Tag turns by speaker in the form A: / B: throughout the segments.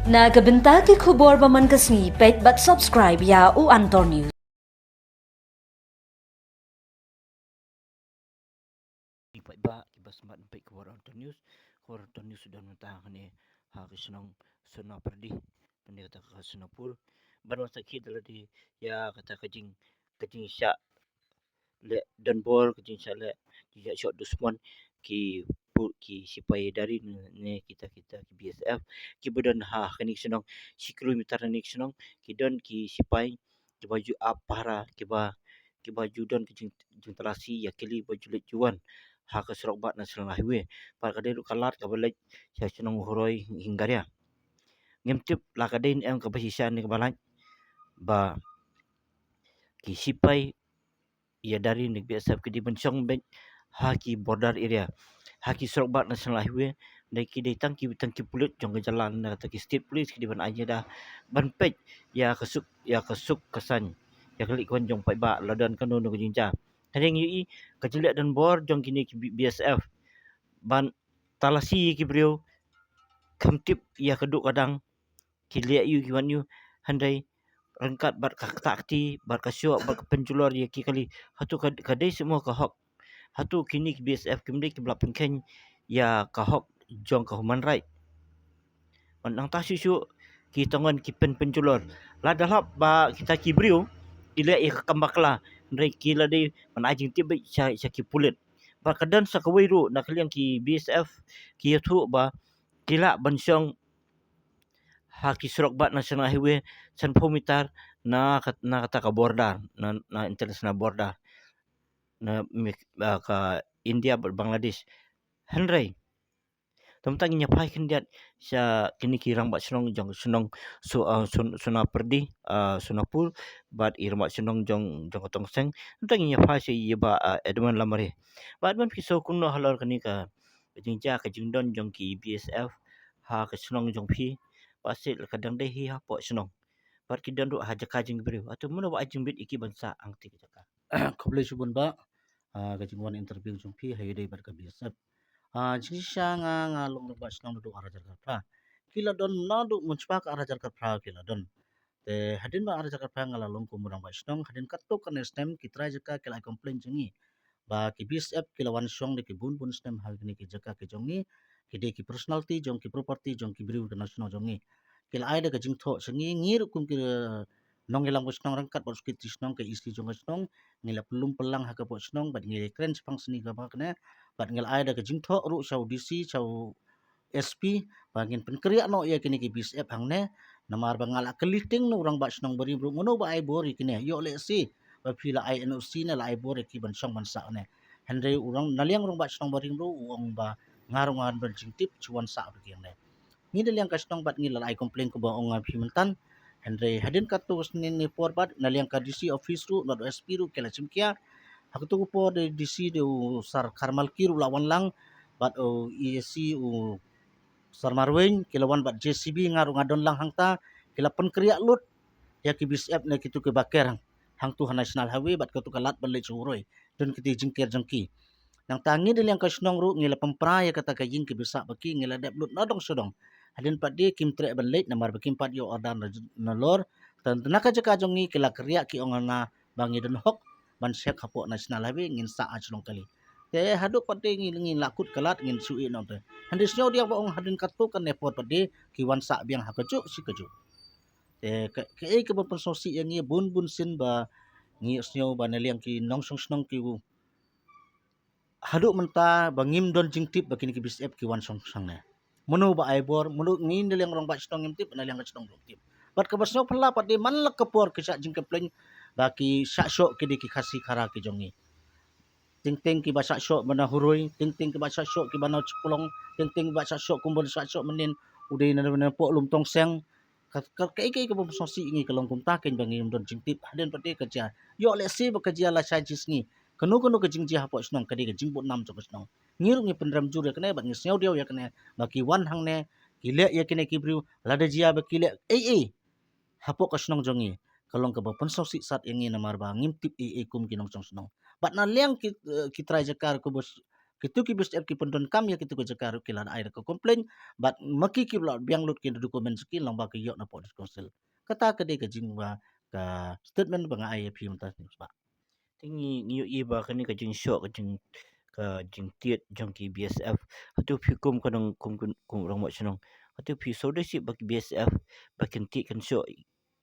A: Nagabenta ki khubor baman kasni pet but subscribe ya u Antor News.
B: Iba iba sempat sampai ke Warta News sudah mentahkan ni kesenang sena perdi pendek kata ke senapul baru sakit adalah di ya kata kajing syak le dan bol kajing syak le tidak shot dusman ki sipai dari ne kita ki BSF ki badan kani senang si kilometer ni senang ki dan ki sipai ki baju para ki baju dan ki telasi ya kili baju le juan ke serok bat national highway par kadai lu kalat ka balai sa senang horoi hinggaria ngem tip la kadai em ka basisan ni balai ba ki sipai ya dari ni BSF ki di bencong ben ki border area ki serok bat national highway dai ki dai tangki pulut jong ke jalan na ki state police ki di ban aja dah ban pej ya kesuk kesan ya kali kon jong pai ba ladan kan no jinja kadang yi kecilek dan bor jong kini ki BSF ban talasi ki brio kamtip ya keduk kadang ki liak yu ki wan yu handai rengkat bat takti bat kasyok bat penculor ya ki kali hatu kadai semua ka hok hatu kini ki BSF kimdai ki belak pengken ya ka hok jong ka human right nang ta susu ki tongon ki penculor la dalap ba kita ki brio ila kambakla ndai ki la dei man ajing tibai sa ki pulit ba kadan sa kawairu nak liang ki BSF ki yatu ba kila bansong ki surok bat national highway san pomitar na kata ka border na international border na ka India Bangladesh handrai tentang nya pai kendiat sa kini kirang bat senong jong senong suna perdi sunapul bat irma senong jong tong seng tentang nya pai si ba edman lamare bat man piso kuno halor kani ka jinja ka jingdon jong ki BSF ka senong jong pi pasit kadang deh hi po senong bat kidan do jaka jing beriu atau mun ba jing bit iki bansa angti jaka
C: Koble subun ba kajingwan interview jumpi hayde bar ka biasap jisha nga long ba snang do arajar ka pra kila don na do munchpa ka arajar ka pra kila don te hadin ba arajar ka pra ngala long ko murang ba snang hadin katto kan stem kitra jaka kila complain jingi ba ki BSF kila wan song de ki bun stem hal ni ki jaka ki jongi ki de ki personality jong ki property jong ki briu ka national jongi kila ai de ka jing tho sengi ngir kum ki nong ilang bos nong rangkat bos ki tisnong ke isi jong snong ngila pelum pelang ha ka bos nong bat ngile kren pang seni ka ba kene bat ngil ai da ka jing tho ru chau DC chau SP bangin penkriya no ya kini ki BSF hangne namar bangala keliting no orang bas nong beri bro ngono ba ai bori kini yo le si ba pila ai NOC na la ai bori ki ban song ban sa ne henry urang naliang urang bas nong beri bro uang ba ngarung ngan ban jing tip chuan sa bagi ne ni de liang kasnong bat ngila ai complain ko ba ong pimentan henry hadin katu snin ni porbat naliang ka DC office ru no SP ru kela chimkia aku tu po de DC de sar karmal kiru lawan lang bat o ESC u sar marwen kilawan bat JCB ngaru ngadon lang hangta kila pen kriya lut ya ki BSF na kitu ke baker hang tu national highway bat katu kalat balai churoi don kiti jingker jengki nang tangi de yang kasnong ru ngila pempra ya kata kajing ki bisa baki ngila dep lut nadong sodong hadin pat dia kim tre balai namar bakim pat yo ordan na lor tan naka jaka jongi kila kriya ki ongana bangi den hok ban sek hapo national highway ngin sa achlong kali te haduk pati ngin lakut kalat ngin sui no te handis nyo dia baong hadin katu kan nepot pati ki wan sa biang hakajuk si kaju te ke ke pensosi yang ngi bun sin ba ngi snyo ba neliang ki nong snong ki haduk menta bangim don jingtip bakini ki BSF ki wan song sang ne menu ba aibor menu ngin neliang rong ba stong ngimtip neliang ka stong tip bat ka basno pala pati manlak kapor ki sa jing keplen baki sa syok ki di ki khasi khara ki jongi ting ki basa syok bana hurui ting ki basa syok ki bana cepulong ting basa syok kumbon sa syok menin udai na po lum tong seng kai ke bom sosi ngi kalong kum taken bangi don jingtip haden pati kerja yo le si ba kerja la sajis ngi kanu ke jingji hapo snong kadi ke jingbut nam to snong ngir ngi pendram jur ya kene ba ngi snew dia ya kene baki wan hang ne kile ya kene kibriu lada jia ba kile hapo ka snong jongi kalong ka ba pensosi sat yang ngi namar ba ngim tip kum kinong snong bat na liang ki try jakar ko bos Kitu ki BSF ki pendon kam ya kitu ko jakaru kilan air ko komplain bat maki ki bla biang lut ki dokumen ski lang ba ki yok na po council kata ke de ke jing ba ka statement ba nga IAP mentas ni ba
B: Tingi niyo iba kani ka jing shock ka jing tiet jong ki BSF hatu phi kum kanang kum rong ma chnong hatu phi so de si bak BSF bakin ti kan shock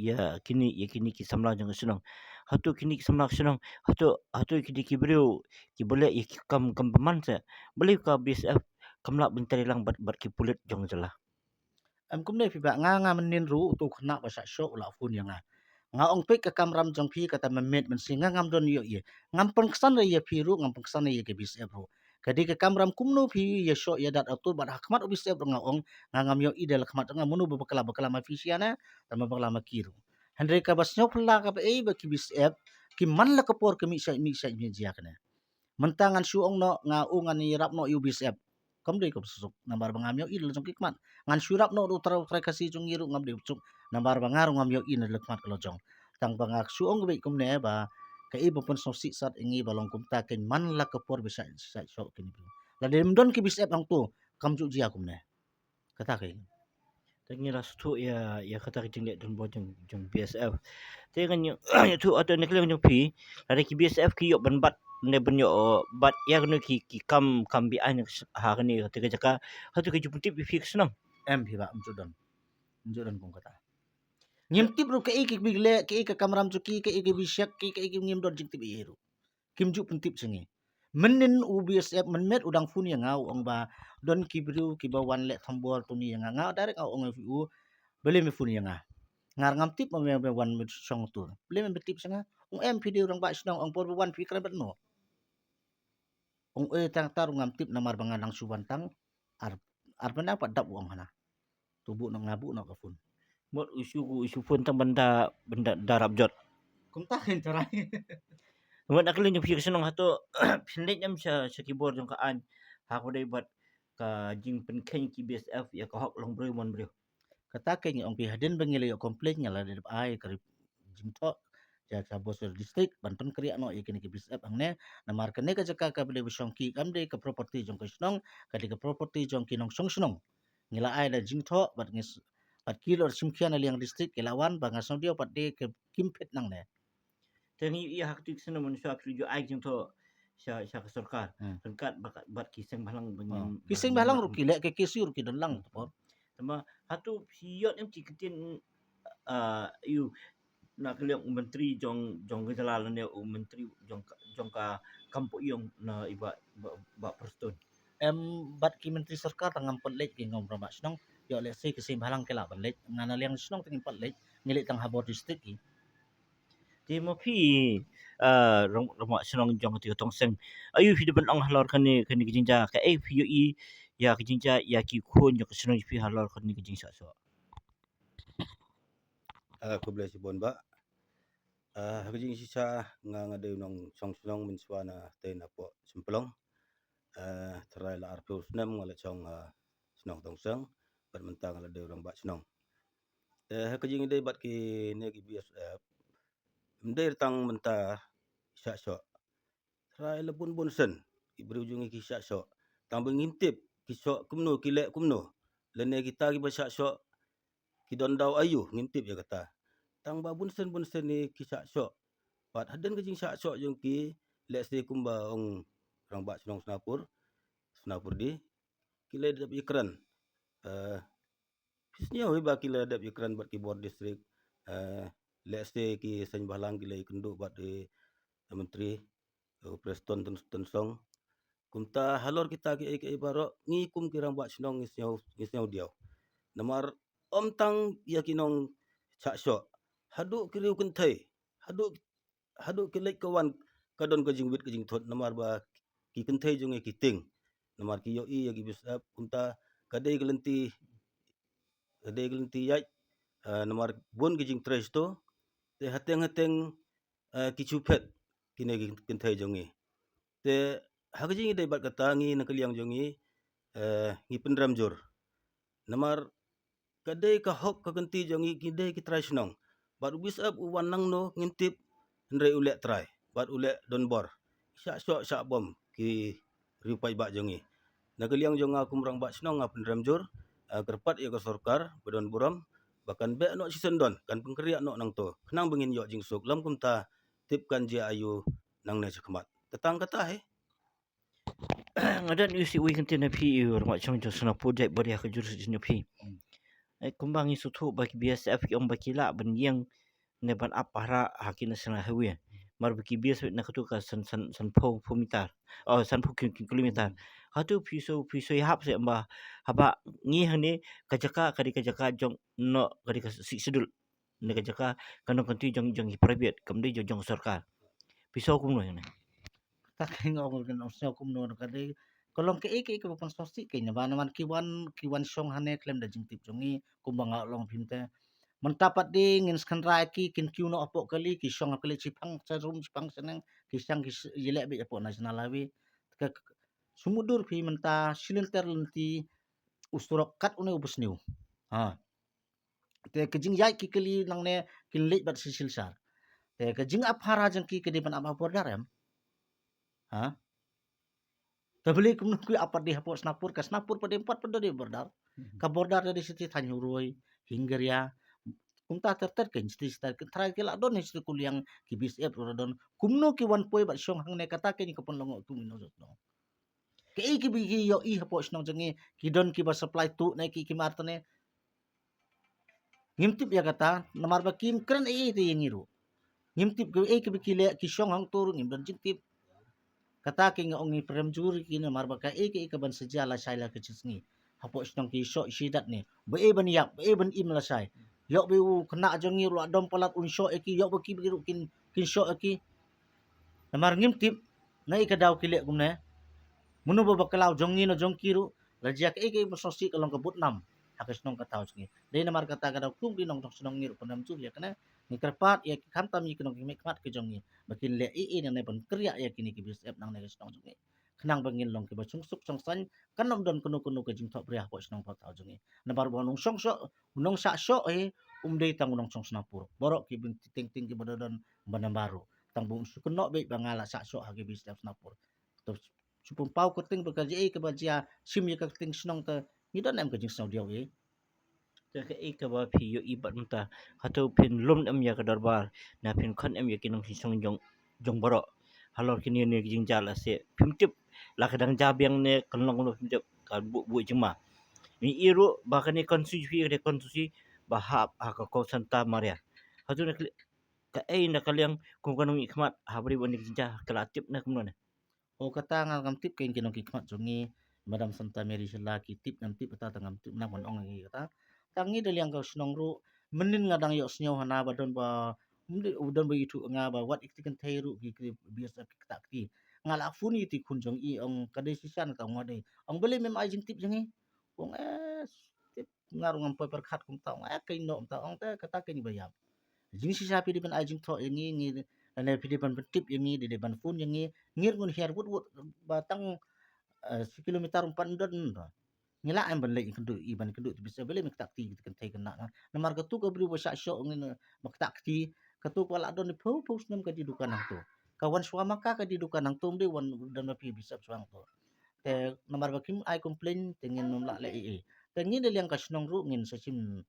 B: ya kini ki samla jong chnong hatu kini ki samla chnong hatu kini ki brio ki boleh ya ki kam paman sa boleh ka BSF kamla bentari lang bat ki pulit jong jala
C: am kum ne fi ba nga menin ru tu khna ba sa show la fun ya nga ong pe ka kamram jong phi kata memet men singa ngam don yo ye ngam pengsan ye phi ru ngam pengsan ye ke BSF ru kadi ke kamram kumno phi ye show ya dat atul bat hakmat BSF nga ong nga ngam yo idel khmat nga munu bakala ma fi siana tama bakala ma kiru handre ka bas nyok la ka e ba ki BSF ki man la ka por ke mi sa mi jia kana mentangan su ong no nga ungan ni rap no yu BSF kam de ko susuk nambar bangam yo idel jong kikmat ngan surap no utara utara kasi jong yiru ngam de cuk nambar bangar ngam yo in lekmat kalau jong tang bangak suong be kum ne ba ka ibu pun so si sat ingi balong kum ta ken man la ka por bisa sa so ken bu la dem don ki bis ang tu kam ju ji akum ne kata ke
B: tangi ras tu ya kata jing le don bo jong BSF te kan yo tu atau nek le jong phi ada ki BSF ki yo ban bat ne ben yo bat ya kan ki kam bi an ha kan ni te ka jaka hatu ki jupun tip fi senang
C: em hi ba ju don kum kata ngim tip ru ke ik bigle ke ik kamram chu ki ke ik bisyak ki ke ik ngim don jing tip iru kim ju pun tip sengi menin UBSF menmet udang fun yang ngau ong ba don kibru kibawan le thambor tuni yang ngau direct ngau ong fu beli me fun yang ngar ngam tip me wan mit song tu beli me tip sanga ong em video orang ba snong ong por wan fi kran no ong tang tar ngam tip namar bangan nang suban tang ar benda pa dap ong hana tubu no ngabu no ka fun
B: mot usu pun tang benda darab jot
C: kum ta hen carai
B: mot nak le jong fi senang hatu pinlet jam sa keyboard jong ka an ha ko dai bat ka jing pen ken ki BSF ya ka hok long bro mon bro
C: kata ke ong pi haden bengile yo komplain nyala de ai karib jingto ja ka bosor distrik banten kriya no ikini ki bisap ang ne namar kene ka jaka ka bele bisong ki kam de ka property jong kisnong ka de ka property jong kinong song sunong ngila ai da jingto bat ngis pat kilor simkian aliang distrik kelawan bangasong dio pat de ke kimpet nang ne
B: tangi iya hak tu senang mon sa ju ai jong to sa ka sarkar
C: Hmm.
B: kan bat kiseng balang bengin
C: kising balang ru kile ke kisir ki dalang to
B: sama hatu siot em ci ketin you nak liang menteri jong gejala ne menteri jong ka kampo yung na iba ba perston
C: em bat ki menteri sarkar tangam pelet ki ngom rama snong yo le se kisim balang kela pelet ngana liang snong tingin pelet ngilik tang habor distrik ki
B: di mo pi rong senong jong ti tong seng ayu fi de ben ang halor kan ni kijinja ka e fi i ya kijinja ya ki khon jo senong fi halor kan ni kijinja so
D: Aku boleh sibon ba. Hagajing sisa nga nga daw nong song menswa na tayo na po simpelong. Terai la arpo senam ngala chong senong tongseng. Bermentang ngala daw orang ba senong. Hagajing day bat ki negi BSF. Mday tang menta isa so. Terai la bun sen. Ibrujungi ki isa so. Tang bengintip kisok kumno kilek kumno. Lene kita ki ba isa so. Kidon daw ayu ngintip ya kata. Tang ba bun sen ni kisah syok. Pat haden ke jing syok jong ki let's say kumba ong orang ba senong senapur di kila dap ikran. Pisnya we ba kila dap ikran bat ki board district. Let's say ki sen balang kila ikenduk bat di menteri Preston Tensong. Kumta halor kita ki ibaro ngikum kirang ba senong ngisnyau diau. Namar om tang ya kinong syok. Haduk kiriu kentai haduk kelek kawan kadon ka jing wit ka jing thot namar ba ki kentai jong ki ting namar ki yo i ya ki bisap kunta kadai gelenti yai namar bon ki jing tres to te hateng ki chupet kine ki kentai jong i te hagajing dai bat kata ngi nakaliang jong i pendram jor namar kadai ka hok ka kenti jong i kidai ki tres nong bat bisap wanang no ngintip ndre ulek try bat ulek don bor syak bom ki riupai bak jongi nagaliang jong aku murang bak sinong penderam jur kerpat ia ke sorkar bedon buram bahkan be no season don kan pengkeriak no nang to kenang bengin yok jingsuk lam kumta tipkan dia ayu nang ne cekmat tetang kata
B: ngadan isi wi kan tina pi mak chong chong suna pu dai bari ka jurus jin pi kumbang isu thu baki BSF ki om baki la ben yang ne ban apara hakina sana hawi mar baki BSF na katu ka san po mitar san po kilometer hatu piso hap se amba haba ngi hane kajaka jong no kadi ka sidul ne kajaka kanong kanti jong private kamdi jong sarkar piso kum no ne
C: Tak ngong kan osnya kum no kade kolong ke ke pan sosi ke nya ban man kiwan song hane klem da jingtip jongi kumbang long pinte mendapat ding in skan raiki kin no apok kali ki song kali cipang sarum cipang seneng ki sang ki yelek be apok nasional lawi ke sumudur pi menta silinter lenti usturok kat une ubus niu ha te kejing yai ki kali nang ne kin lek bat sisil sar te kejing aphara jang ki kedi ban apa bordar em ha tabeli kum ku apa di hapor snapur ka snapur pada empat pada di bordar ka bordar dari siti tanyuroi hinggeria kumta terter ke insti star ke try ke la don insti kuliang ki bis ep don kumno ki wan poi bat syong hang ne kata ke ni kapon longo tu mino jot no ke ki bi ki yo i hapo snong jangi ki don ki ba supply tu ne ki martane ngimtip ya kata namar ba kim kren ti ngiru ngimtip ke ki bi ki le ki syong hang tur ngim don jintip kata ke nga ongi prem juri ki namar ba ka ki ban sejala sai la ke cisngi hapo snong ki so sidat ni ba ban yak ba ban im la sai yok bi kena jongi ru adom palat unsho eki yok baki biru kin sho eki namar ngimtip na ikadaw kile gumne munu ba bakalau jongi no jongkiru lajak eki sosi kalong kabut nam hakis nong kataw singi dai namar kata kadaw kum di nong sonong ngiru panam tur ya kana ni kerpat ya kantam yi kinong mikmat ke jongi bakin le na ne ban kriya ya kini ki bis nang ne sonong jongi kenang bangin long ke ba sungsuk songsan kanom don kuno ke jing thok priya ko sonong pataw jongi nabar bonong songso unong sa so dei tang unong song snapur borok ki bin ting ting ki bododon bandam baru tang bung sukuno be bangala sa so hagi bis snapur to supung pau ko ting bekerja ke bajia sim ye ka ting snong ta ni don em ka jing snong diaw
B: ke ka ba pi yo ibat mata hatu pin lum em ya ka darbar na pin khan em ya kinong song jong borok halor kini ne jing jala se pimtip la kadang jabyang ne kanlong no pimtip kan bu jema ni iru bahkan ni konstitusi bahap ka ko santa maria hatu na ka na kalyang kung kanong ikmat habri wani jinja kelatip na kumno
C: o kata ngal ngam tip ken kinong kikmat jongi madam santa mary sela ki tip ngam tip ta ngam tip na mon ong ngi kata tangi del yang ka snong ru menin ngadang yo snyo hana badon ba udon ba itu nga ba wat ikti kan thairu ki biasa tak ti ngala funi ti kun jong i ong kadai sisan ka ngode ong beli mem ajing tip jongi ong tip ngarung ngam poi perkhat kum ta ong kai no ta ong ta kata ke ni bayam jing si sapi di ban ajing tho ngi ane pidi ban tip ngi di ban fun ngi ngir ngun her wut batang kilometer 4 don ngila am ban lei kendu iban kendu bisa beli mek takti kan tai kena na marga tu ka bri wasa syo ngin mek takti katu pala don po nam ka di dukan ang to kawan suama ka di dukan ang to de wan dan pi bisa suang to te namar bakim ai complain tengin nom la le tengin de yang kasnong ru ngin sa sim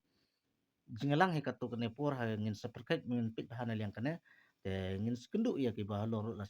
C: jingalang he katu kene por ha ngin sa perket ngin pit hana yang kene te ngin skendu ya ki ba lor la